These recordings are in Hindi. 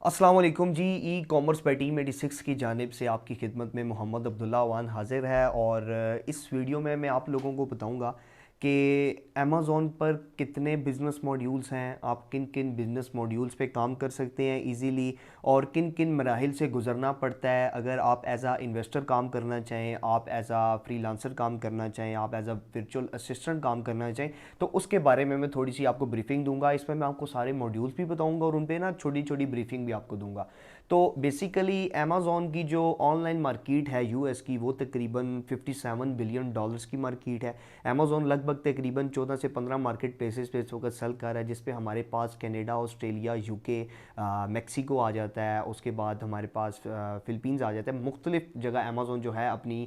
अस्सलाम वालेकुम जी। ई कॉमर्स बाई टीम 86 की जानिब से आपकी खिदमत में मोहम्मद अब्दुल्ला अवान हाज़िर है। और इस वीडियो में मैं आप लोगों को बताऊंगा कि अमेज़ॉन पर कितने बिज़नेस मॉड्यूल्स हैं, आप किन किन बिज़नेस मॉड्यूल्स पे काम कर सकते हैं इजीली, और किन किन मराहिल से गुज़रना पड़ता है अगर आप एज आ इन्वेस्टर काम करना चाहें, आप एज आ फ्रीलांसर काम करना चाहें, आप एज आ वर्चुअल असिस्टेंट काम करना चाहें। तो उसके बारे में मैं थोड़ी सी आपको ब्रीफिंग दूंगा। इसमें मैं आपको सारे मॉड्यूल्स भी बताऊंगा और उन पे ना छोटी छोटी ब्रीफिंग भी आपको दूंगा। तो बेसिकली अमेज़ॉन की जो ऑनलाइन मार्केट है यूएस की, वो तकरीबन 57 बिलियन डॉलर्स की मार्केट है। अमेज़ॉन लगभग तकरीबन 14 से 15 मार्केट प्लेसेस पे इस वक्त सेल कर रहा है, जिस पे हमारे पास कनाडा, ऑस्ट्रेलिया, यूके, मेक्सिको आ जाता है। उसके बाद हमारे पास फ़िलीपींस आ जाता है। मुख्तलिफ जगह अमेज़ॉन जो है अपनी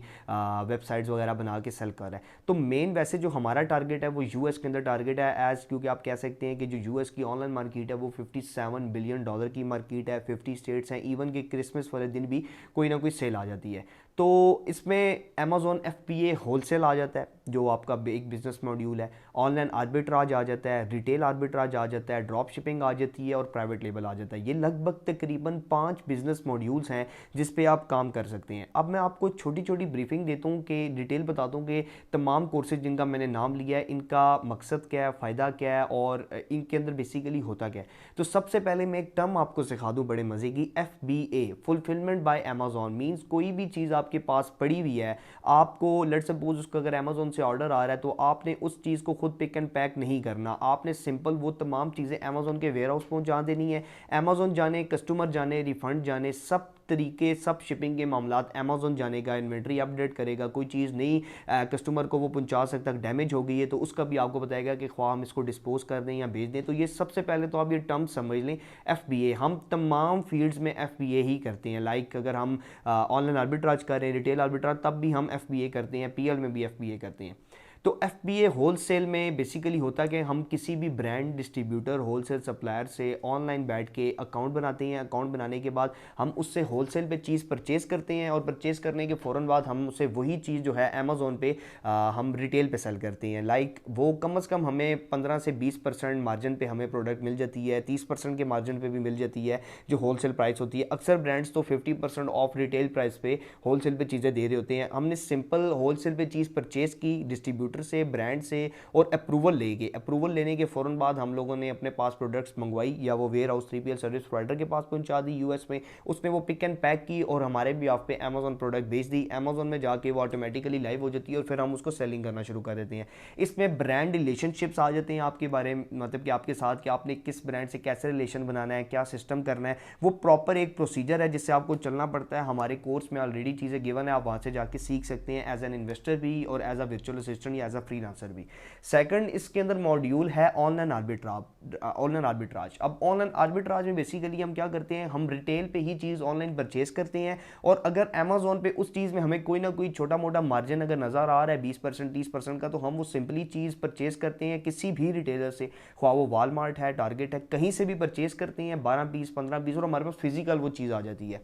वेबसाइट्स वगैरह बना के सेल कर रहा है। तो मेन वैसे जो हमारा टारगेट है वो यूएस के अंदर टारगेट है एज़, क्योंकि आप कह सकते हैं कि जो यूएस की ऑनलाइन मार्केट है वो 57 बिलियन डॉलर की मार्केट है। 50 स्टेट्स हैं, इवन कि क्रिसमस वाले दिन भी कोई ना कोई सेल आ जाती है। तो इसमें अमेज़ॉन एफपीए होलसेल आ जाता है, जो आपका एक बिजनेस मॉड्यूल है। ऑनलाइन आर्बिट्राज आ जाता है, रिटेल आर्बिट्राज आ जाता है, ड्रॉप शिपिंग आ जाती है, और प्राइवेट लेबल आ जाता है। ये लगभग तकरीबन 5 बिजनेस मॉड्यूल्स हैं जिस पे आप काम कर सकते हैं। अब मैं आपको छोटी छोटी ब्रीफिंग देता हूँ कि डिटेल बताता हूँ कि तमाम कोर्सेज जिनका मैंने नाम लिया है इनका मकसद क्या है, फ़ायदा क्या है, और इनके अंदर बेसिकली होता क्या है। तो सबसे पहले मैं एक टर्म आपको सिखा दूँ बड़े मज़े की, FBA, fulfilment bye Amazon. Means कोई भी चीज़ आपके पास पड़ी हुई है, आपको लेट सपोज उसका अगर अमेज़ॉन से ऑर्डर आ रहा है तो आपने उस चीज़ को खुद पिक एंड पैक नहीं करना। आपने सिंपल वो तमाम चीज़ें अमेज़ॉन के वेयर हाउस पहुँचा देनी है। अमेज़ॉन जाने, कस्टमर जाने, रिफ़ंड जाने, सब तरीके, सब शिपिंग के मामलात अमेज़ॉन जाने का, इन्वेंट्री अपडेट करेगा। कोई चीज़ नहीं कस्टमर को वो पहुंचा सकता, डैमेज हो गई है तो उसका भी आपको बताएगा कि ख्वाह हम इसको डिस्पोज कर दें या भेज दें। तो ये सबसे पहले तो आप ये टर्म समझ लें, FBA। हम तमाम फील्ड्स में FBA ही करते हैं। लाइक अगर हम ऑनलाइन आर्बिट्राज कर रहे हैं, रिटेल आर्बिट्राज, तब भी हम FBA करते हैं, PL में भी FBA करते हैं। तो FBA होलसेल में बेसिकली होता कि हम किसी भी ब्रांड, डिस्ट्रीब्यूटर, होलसेल सप्लायर से ऑनलाइन बैठ के अकाउंट बनाते हैं। अकाउंट बनाने के बाद हम उससे होलसेल पे चीज़ परचेज़ करते हैं, और परचेज़ करने के फ़ौरन बाद हम उससे वही चीज़ जो है अमेज़ॉन पे हम रिटेल पे सेल करते हैं। लाइक वो कम से कम हमें 15 से 20% मार्जिन पे हमें प्रोडक्ट मिल जाती है, 30% के मार्जिन पे भी मिल जाती है जो होलसेल प्राइस होती है। अक्सर ब्रांड्स तो 50% ऑफ रिटेल प्राइस पे होलसेल पे चीज़ें दे रहे होते हैं। हमने सिंपल होलसेल पे चीज़ परचेज़ की डिस्ट्रीब्यूटर से, ब्रांड से, और अप्रूवल लेके, अप्रूवल लेने के फ़ौरन बाद हम लोगों ने अपने पास प्रोडक्ट्स मंगवाई, या वो ware house 3PL service provider के पास पहुंचा दी यूएस में। उसने वो पिक एंड पैक की और हमारे भी आप पे अमेज़ॉन प्रोडक्ट भेज दी। अमेज़ॉन में जाके वो ऑटोमेटिकली लाइव हो जाती है, और फिर हम उसको सेलिंग करना शुरू कर देते हैं। इसमें ब्रांड रिलेशनशिप्स आ जाते हैं आपके बारे में, मतलब कि आपके साथ कि आपने किस ब्रांड से कैसे रिलेशन बनाना है, क्या सिस्टम करना है। वो प्रॉपर एक प्रोसीजर है जिससे आपको चलना पड़ता है। हमारे कोर्स में ऑलरेडी चीज़ें गिवन है, आप वहाँ से जाके सीख सकते हैं एज एन इन्वेस्टर भी, और एज अ वर्चुअल असिस्टेंट या एज अ फ्रीलांसर भी। सेकंड, इसके अंदर मॉड्यूल है ऑनलाइन आर्बिट्राज। ऑनलाइन आर्बिट्राज, अब ऑनलाइन आर्बिट्राज में बेसिकली हम क्या करते हैं, हम रिटेल पे ही चीज़ ऑनलाइन परचेज करते हैं, और अगर अमेज़ॉन पे उस चीज़ में हमें कोई ना कोई छोटा मोटा मार्जिन अगर नज़र आ रहा है 20% 30% का, तो हम वो सिंपली चीज़ परचेज करते हैं किसी भी रिटेलर से, ख्वाह वो वालमार्ट है, टारगेट है, कहीं से भी परचेज करते हैं 12 पीस 15 पीस, और हमारे पास फिजिकल वो चीज़ आ जाती है।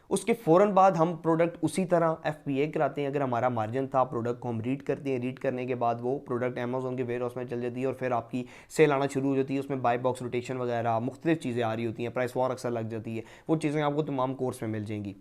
उसके फ़ौरन बाद हम प्रोडक्ट उसी तरह FBA कराते हैं। अगर हमारा मार्जिन था, प्रोडक्ट को हम रीड करते हैं, रीड करने के बाद वो प्रोडक्ट अमेज़ॉन के वेयर हाउस में चल जाती है, और फिर आपकी सेल आना शुरू हो जाती है। उसमें बाय बॉक्स रोटेशन वगैरह मुख्तलिफ चीज़ें आ रही होती हैं, प्राइस वॉर अक्सर लग जाती है। वो चीज़ें आपको तमाम कोर्स में मिल जाएंगी।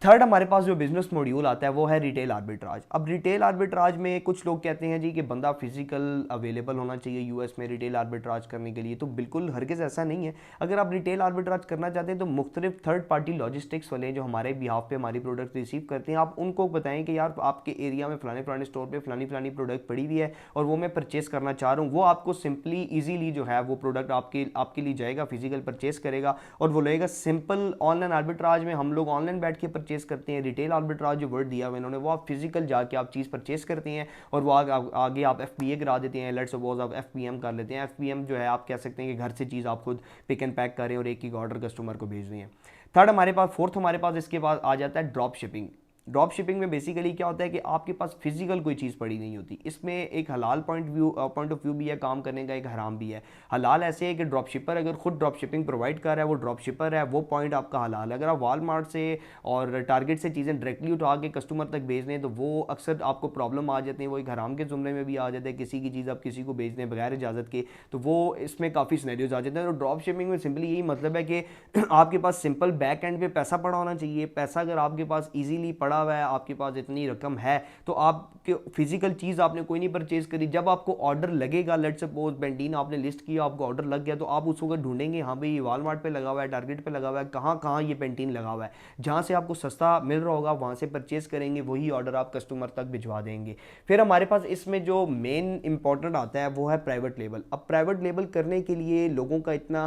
थर्ड हमारे पास जो बिजनेस मॉड्यूल आता है वो है रिटेल आर्बिट्राज। अब रिटेल आर्बिट्राज में कुछ लोग कहते हैं जी कि बंदा फिजिकल अवेलेबल होना चाहिए यूएस में रिटेल आर्बिट्राज करने के लिए, तो बिल्कुल हरगिज़ ऐसा नहीं है। अगर आप रिटेल आर्बिट्राज करना चाहते हैं तो मुख्तलिफ थर्ड पार्टी लॉजिस्टिक्स वाले जो हमारे बिहाफ पे हमारी प्रोडक्ट रिसीव करते हैं, आप उनको बताएं कि यार आपके एरिया में फलाने फलाने स्टोर पर फलानी फलानी प्रोडक्ट पड़ी हुई है और वो मैं परचेस करना चाह रहा हूँ। वो आपको सिंपली ईजीली जो है वो प्रोडक्ट आपके लिए जाएगा, फिजिकल परचेस करेगा और वो लेगा। सिंपल ऑनलाइन आर्बिट्राज में हम लोग ऑनलाइन बैठ के परचेस करते हैं। रिटेल आर्बिट्राज जो वर्ड दिया हुआ इन्होंने, वो आप फिजिकल जाके आप चीज़ परचेस करते हैं, और वो आगे आप FBA करा देते हैं। लेट्स सपोज आप FBM कर लेते हैं। FBM जो है आप कह सकते हैं कि घर से चीज़ आप खुद पिक एंड पैक करें और एक ऑर्डर कस्टमर को भेज रहे हैं। थर्ड हमारे पास, फोर्थ हमारे पास इसके बाद आ जाता है ड्रॉप शिपिंग। ड्रॉप शिपिंग में बेसिकली क्या होता है कि आपके पास फिजिकल कोई चीज़ पड़ी नहीं होती। इसमें एक हलाल पॉइंट ऑफ व्यू भी है काम करने का, एक हराम भी है। हलाल ऐसे है कि ड्रॉप शिपर अगर खुद ड्रॉप शिपिंग प्रोवाइड कर रहा है, वो ड्रॉप शिपर है, वो पॉइंट आपका हलाल है। अगर आप वालमार्ट से और टारगेट से चीज़ें डायरेक्टली उठा के कस्टमर तक भेज दें तो वो अक्सर आपको प्रॉब्लम आ जाते हैं, वो एक हराम के जुमरे में भी आ जाते हैं। किसी की चीज़ आप किसी को भेज दें बगैर इजाज़त के, तो वो इसमें काफ़ी सिनेरियोज आ जाते हैं। तो ड्रॉप शिपिंग में सिंपली यही मतलब है कि आपके पास सिंपल बैक एंड पे पैसा पड़ा होना चाहिए। पैसा अगर आपके पास इजीली पड़ा हुआ है, आपके पास इतनी रकम है, तो आपके फिजिकल चीज़ आपने कोई नहीं परचेज करी, जब आपको ऑर्डर लगेगा, लेट्स सपोज बेंटीन आपने लिस्ट किया, आपको ऑर्डर लग गया, तो आप उस वक्त ढूंढेंगे हाँ भाई वालमार्ट पे लगा हुआ है, टारगेट पे लगा हुआ है, कहाँ कहाँ ये पेंटीन लगा हुआ है। जहाँ से आपको सस्ता मिल रहा होगा वहाँ से परचेज करेंगे, वही ऑर्डर आप कस्टमर तक भिजवा देंगे। फिर हमारे पास इसमें जो मेन इंपॉर्टेंट आता है वो है प्राइवेट लेबल। अब प्राइवेट लेबल करने के लिए लोगों का इतना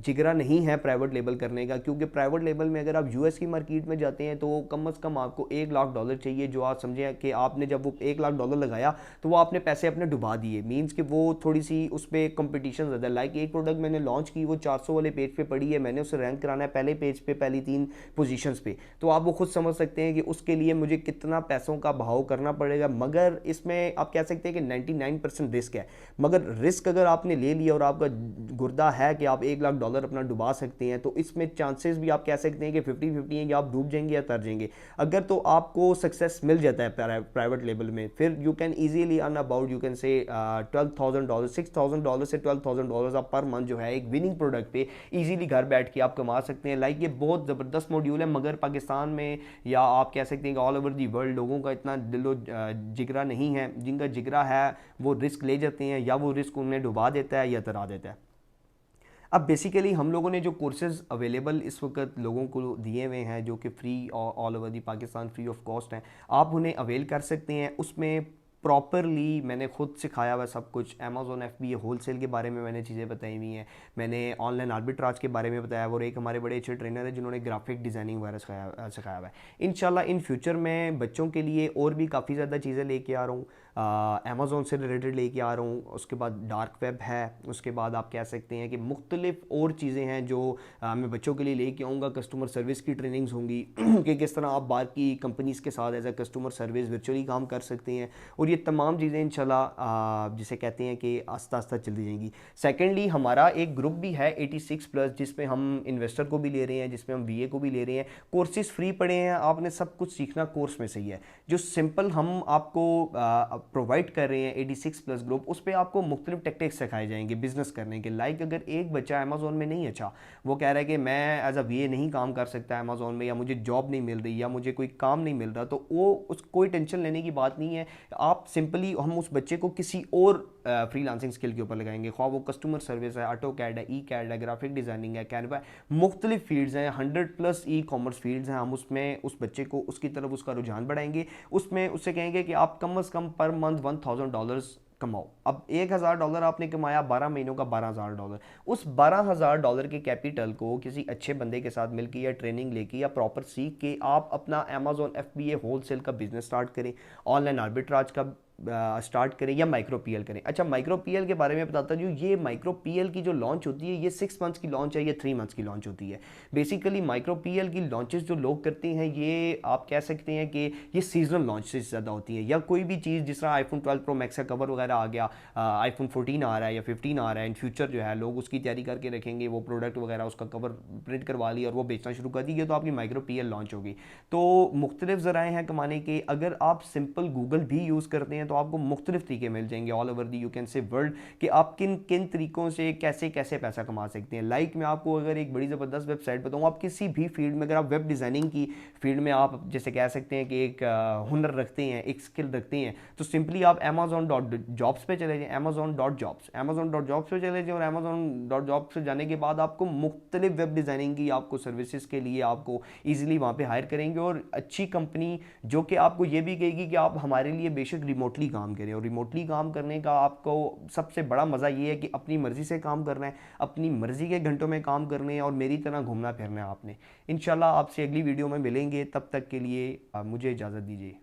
जिगरा नहीं है प्राइवेट लेबल करने का, क्योंकि प्राइवेट लेबल में अगर आप यूएस की मार्केट में जाते हैं तो कम से कम आपको $1 लाख चाहिए, जो आप समझें कि आपने जब वो $1 लाख लगाया तो वो आपने पैसे अपने डुबा दिए। मीन्स कि वो थोड़ी सी उस पर कंपटीशन ज़्यादा है। लाइक एक प्रोडक्ट मैंने लॉन्च की, वो 400 वाले पेज पे पड़ी है, मैंने उसे रैंक कराना है पहले पेज पे, पहली 3 पोजीशंस पे, तो आप वो खुद समझ सकते हैं कि उसके लिए मुझे कितना पैसों का बहाव करना पड़ेगा। मगर इसमें आप कह सकते हैं कि 99% रिस्क है, मगर रिस्क अगर आपने ले लिया और आपका गुर्दा है कि आप $1 लाख अपना डुबा सकते हैं, तो इसमें चांसेस भी आप कह सकते हैं कि 50-50 हैं कि आप डूब जाएंगे या तर जाएंगे। अगर तो आपको सक्सेस मिल जाता है प्राइवेट लेबल में, फिर you can easily earn about you can say $12,000, $6,000 से $12,000 आप पर मंथ जो है एक विनिंग प्रोडक्ट पे इजीली घर बैठ के आप कमा सकते हैं। लाइक ये बहुत ज़बरदस्त मॉड्यूल है, मगर पाकिस्तान में या आप कह सकते हैं कि ऑल ओवर दी वर्ल्ड लोगों का इतना दिलो जिगरा नहीं है। जिनका जिगरा है वो रिस्क ले जाते हैं, या वो रिस्क उन्हें डुबा देता है या तरा देता है। अब बेसिकली हम लोगों ने जो कोर्सेज़ अवेलेबल इस वक्त लोगों को दिए हुए हैं, जो कि free all over the Pakistan free of cost हैं, आप उन्हें अवेल कर सकते हैं। उसमें प्रॉपरली मैंने खुद सिखाया हुआ सब कुछ। अमेज़ॉन FBA होलसेल के बारे में मैंने चीज़ें बताई हुई हैं, मैंने ऑनलाइन आर्बिट्राज के बारे में बताया, और एक हमारे बड़े अच्छे ट्रेनर हैं जिन्होंने ग्राफिक डिज़ाइनिंग वगैरह सिखाया हुआ है। इंशाल्लाह इन फ्यूचर में बच्चों के लिए और भी काफ़ी ज़्यादा चीज़ें लेके आ रहा हूँ। अमेज़ॉन से रिलेटेड लेके आ रहा हूँ, उसके बाद डार्क वेब है, उसके बाद आप कह सकते हैं कि मुख्तलिफ और चीज़ें हैं जो मैं बच्चों के लिए लेके आऊँगा। कस्टमर सर्विस की ट्रेनिंग्स होंगी कि किस तरह आप बाकी कंपनीज़ के साथ as a customer service virtually काम कर सकते हैं, और ये तमाम चीज़ें इंशाल्लाह जिसे कहते हैं कि आस्ता आस्ता चलती जाएंगी। सेकेंडली हमारा एक ग्रुप भी है 86+, जिसमें हम इन्वेस्टर को भी ले रहे हैं, जिसमें हम VA को भी ले रहे हैं। कोर्सेज फ्री पड़े हैं, आपने सब कुछ सीखना कोर्स में सही है। जो सिंपल हम आपको प्रोवाइड कर रहे हैं 86+ ग्रुप, उस पर आपको मुख्तलिफ टेक्टिक्स सिखाए जाएंगे बिजनेस करने के। लाइक अगर एक बच्चा अमेज़ॉन में नहीं अच्छा, वो कह रहा है कि मैं एज अ VA नहीं काम कर सकता अमेज़ॉन में, या मुझे जॉब नहीं मिल रही, या मुझे कोई काम नहीं मिल रहा, तो वो उस कोई टेंशन लेने की बात नहीं है। आप सिंपली हम उस बच्चे को किसी और फ्रीलांसिंग स्किल के ऊपर लगाएंगे, ख्वाह वो कस्टमर सर्विस है, ऑटोकैड है, ई-कैड है, ग्राफिक डिज़ाइनिंग है, कैनवा है, मुख्तलिफ फील्ड्स हैं, 100+ ई-कॉमर्स फील्ड्स हैं। हम उसमें उस बच्चे को उसकी तरफ उसका रुझान बढ़ाएंगे, उसमें उससे कहेंगे कि आप कम से कम पर मंथ $1,000 कमाओ। अब $1,000 आपने कमाया, 12 महीनों का $12,000, उस $12,000 के कैपिटल को किसी अच्छे बंदे के साथ मिलकर या ट्रेनिंग लेके या प्रॉपर सीख के आप अपना अमेज़ॉन FBA होलसेल का बिजनेस स्टार्ट करें, ऑनलाइन आर्बिट्राज का स्टार्ट करें, या माइक्रो PL करें। अच्छा, माइक्रो PL के बारे में बताता हूँ। ये माइक्रो PL की जो लॉन्च होती है, ये 6 मंथ्स की लॉन्च है या 3 मंथ्स की लॉन्च होती है। बेसिकली माइक्रो PL की लॉन्चेस जो लोग करते हैं, ये आप कह सकते हैं कि ये सीजनल लॉन्च से ज़्यादा होती है, या कोई भी चीज़ जिस तरह iPhone 12 Pro Max का कवर वगैरह आ गया, iPhone 14 आ रहा है या 15 आ रहा है, इन फ्यूचर जो है लोग उसकी तैयारी करके रखेंगे, वो प्रोडक्ट वगैरह उसका कवर प्रिंट करवा लिया और वो बेचना शुरू कर दी, तो आपकी माइक्रो PL लॉन्च होगी। तो मुख्तलिफ ज़राए हैं कमाने के। अगर आप सिंपल गूगल भी यूज़ करते हैं तो आपको मुख्तलिफ तरीके मिल जाएंगे all over the you can say world, कि आप किन किन तरीकों से कैसे कैसे पैसा कमा सकते हैं। लाइक मैं आपको अगर एक बड़ी ज़बरदस्त वेबसाइट बताऊँ, आप किसी भी फील्ड में, अगर आप वेब डिज़ाइनिंग की फील्ड में आप जैसे कह सकते हैं कि एक हुनर रखते हैं, एक स्किल रखते हैं, तो सिंपली आप amazon.jobs पे चले जाएँ, amazon.jobs पे चले जाएँ, और amazon.jobs पे जाने के बाद आपको मुख्तलिफ वेब डिज़ाइनिंग की आपको सर्विसेज के लिए आपको ईजिली वहाँ पे हायर करेंगे, और अच्छी कंपनी जो कि आपको ये भी कहेगी कि आप हमारे लिए बेशक रिमोटली काम करें। और रिमोटली काम करने का आपको सबसे बड़ा मज़ा ये है कि अपनी मर्ज़ी से काम करना है, अपनी मर्ज़ी के घंटों में काम करने हैं, और मेरी तरह घूमना फिरना है आपने। इंशाल्लाह आपसे अगली वीडियो में मिलेंगे, तब तक के लिए मुझे इजाज़त दीजिए।